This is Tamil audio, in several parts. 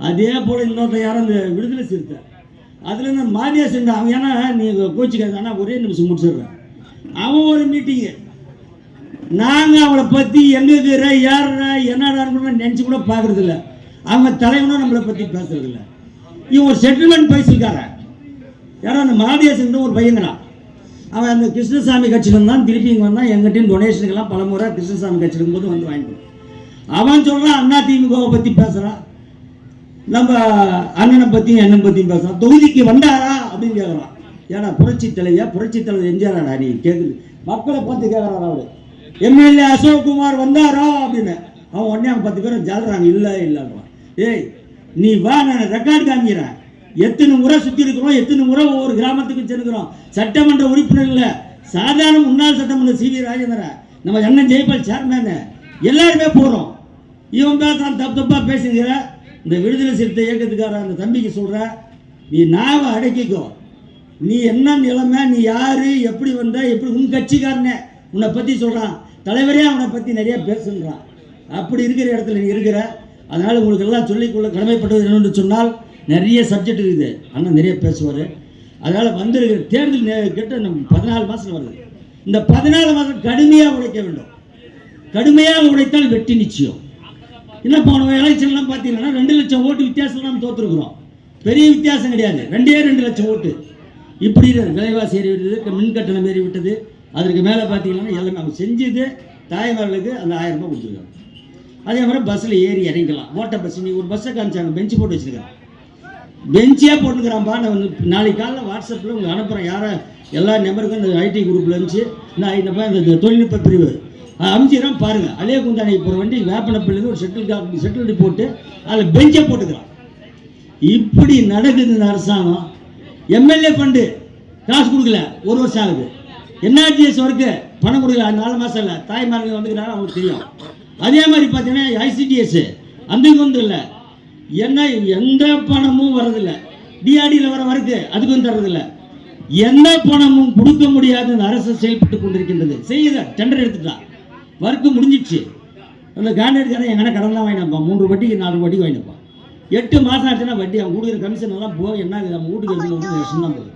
அதே போல் இன்னொருத்த யாரும் இந்த விடுதலை சிறுத்தை அதில் இந்த மாதேசன் அவன் ஏன்னா நீங்கள் கோச்சிக்காது ஆனால் ஒரே நிமிஷம் முடிச்சிடுறேன். அவன் ஒரு மீட்டிங்கு நாங்கள் அவளை பற்றி எங்கே இருக்கிற யார என்னடான்னு நினச்சி கூட பார்க்குறதில்ல. அவங்க தலைவனும் நம்மளை பற்றி பேசுறதில்ல. இவன் ஒரு செட்டில்மெண்ட் பேசியிருக்காரன் யாரோ அந்த மாதேசன் ஒரு பையங்கிறான். அவன் அந்த கிருஷ்ணசாமி கட்சியில தான் திருப்பி இங்கே வந்தான். எங்கிட்டையும் டொனேஷனுக்கெல்லாம் பல முறை கிருஷ்ணசாமி கட்சி இருக்கும்போது வந்து வாங்கிட்டு அவன் சொல்கிறான் அண்ணா திமுகவை பற்றி பேசுகிறான், நம்ம அண்ணனை பற்றியும் அண்ணன் பற்றியும் பேசுகிறான். தொகுதிக்கு வந்தாரா அப்படின்னு கேட்குறான். ஏன்னா புரட்சி தலைவர் எம்ஜிஆராடா நீ கேட்குது மக்களை பார்த்து கேட்குறான். அவர் எம்எல்ஏ அசோக்குமார் வந்தாரா அப்படின்னு அவன் உடனே அவன் 10 பேரும் ஜாடுறாங்க. இல்லை இல்லைன்றான். ஏய் நீ வா நான் ரெக்கார்டு காமிக்கிறேன். எத்தனை முறை சுற்றி இருக்கிறோம், எத்தனை முறை ஒவ்வொரு கிராமத்துக்கு சென்றுக்கிறோம். சட்டமன்ற உறுப்பினர் இல்லை, சாதாரண முன்னாள் சட்டமன்ற சி.வி. ராஜேந்திரன், நம்ம அண்ணன் ஜெயபால் சேர்மேன், எல்லாருமே போகிறோம். இவன் பேசுறான் தப்பாக பேசுகிற. இந்த விடுதலை சிறுத்தை இயக்கத்துக்கார அந்த தம்பிக்கு சொல்கிற, நீ நாவை அடக்கிக்கோ. நீ என்ன நிலைமை, நீ யார், எப்படி வந்த, எப்படி உன் கட்சிக்காரனே உன்னை பற்றி சொல்கிறான், தலைவரே அவனை பற்றி நிறைய பேசுன்றான். அப்படி இருக்கிற இடத்துல நீ இருக்கிற. அதனால் உங்களுக்கு எல்லாம் சொல்லிக்கொள்ள கடமைப்பட்டது என்னென்று சொன்னால் நிறைய சப்ஜெக்ட் இருக்குது. அண்ணன் நிறைய பேசுவார். அதனால் வந்திருக்கிற தேர்தல் கிட்ட நம்ம 14 மாதம் வருது. இந்த 14 மாதம் கடுமையாக உழைக்க வேண்டும். கடுமையாக உழைத்தால் வெற்றி நிச்சயம். என்ன போன எலெக்ஷன்லாம் பார்த்தீங்கன்னா 2 லட்சம் ஓட்டு வித்தியாசம் நம்ம தோற்றுருக்குறோம். பெரிய வித்தியாசம் கிடையாது, 2 லட்சம் ஓட்டு. இப்படி விலைவாசி ஏறி விட்டது, மின் கட்டணம் ஏறி விட்டது. அதற்கு மேலே பார்த்தீங்கன்னா எல்லாமே அவங்க செஞ்சது தாய்மார்களுக்கு அந்த 1000 ரூபாய் கொடுத்துருக்காங்க. அதே மாதிரி பஸ்ஸில் ஏறி இறங்கிக்கலாம். ஓட்ட பஸ் நீ ஒரு பஸ்ஸை காமிச்சாங்க, பெஞ்சு போட்டு வச்சுருக்காங்க. பெஞ்சே போட்டுக்கிறான்பா. நான் நாளைக்கு காலையில் வாட்ஸ்அப்பில் உங்களுக்கு அனுப்புகிறேன். யாரை எல்லா நம்பருக்கும் இந்த ஐடி குரூப்பில் இருந்துச்சு இந்த தொழில்நுட்ப பிரிவு அமைச்சிடறோம் பாருங்கள். அலே குந்தானி போகிற வண்டி வேப்பனப்பிள்ளைந்து ஒரு செட்டில்டு போட்டு அதில் பெஞ்சே போட்டுக்கிறான். இப்படி நடக்குது இந்த அரசாங்கம். எம்எல்ஏ ஃபண்டு காசு கொடுக்கல, 1 வருஷம் ஆகுது. என்ஆர்ஜிஎஸ் ஒர்க்கு பணம் கொடுக்கல, 4 மாதம் இல்லை. தாய்மார்கள் வந்துக்கிறாங்க, அவங்களுக்கு தெரியும். அதே மாதிரி பார்த்தீங்கன்னா ஐசிடிஎஸ் அந்த வந்து இல்லை, என்ன எந்த பணமும் வரதில்லை. டிஆர்டியில் வர வருக்கு அதுக்கும் தர்றதில்லை. எந்த பணமும் கொடுக்க முடியாத அந்த அரசு செயல்பட்டு கொண்டிருக்கின்றது. செய்யுத டெண்டர் எடுத்துட்டான், ஒர்க்கு முடிஞ்சிடுச்சு. அந்த கான்ட்ராக்ட்காரன் எங்கன்னா கடன் தான் வாங்கினப்பான். 3 வட்டிக்கு 4 வட்டிக்கு வாங்கினப்பான். 8 மாதம் ஆச்சுன்னா வட்டி அவன் கொடுக்குற கமிஷன் எல்லாம் போக என்ன நம்ம வீட்டுக்கு வருஷம் தான் போகுது.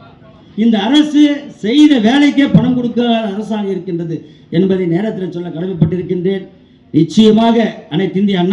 இந்த அரசு செய்த வேலைக்கே பணம் கொடுக்க அரசாங்கம் இருக்கின்றது என்பதை நேரத்தில் சொல்ல கடமைப்பட்டிருக்கின்றேன். நிச்சயமாக அனைத்து இந்திய அண்ணா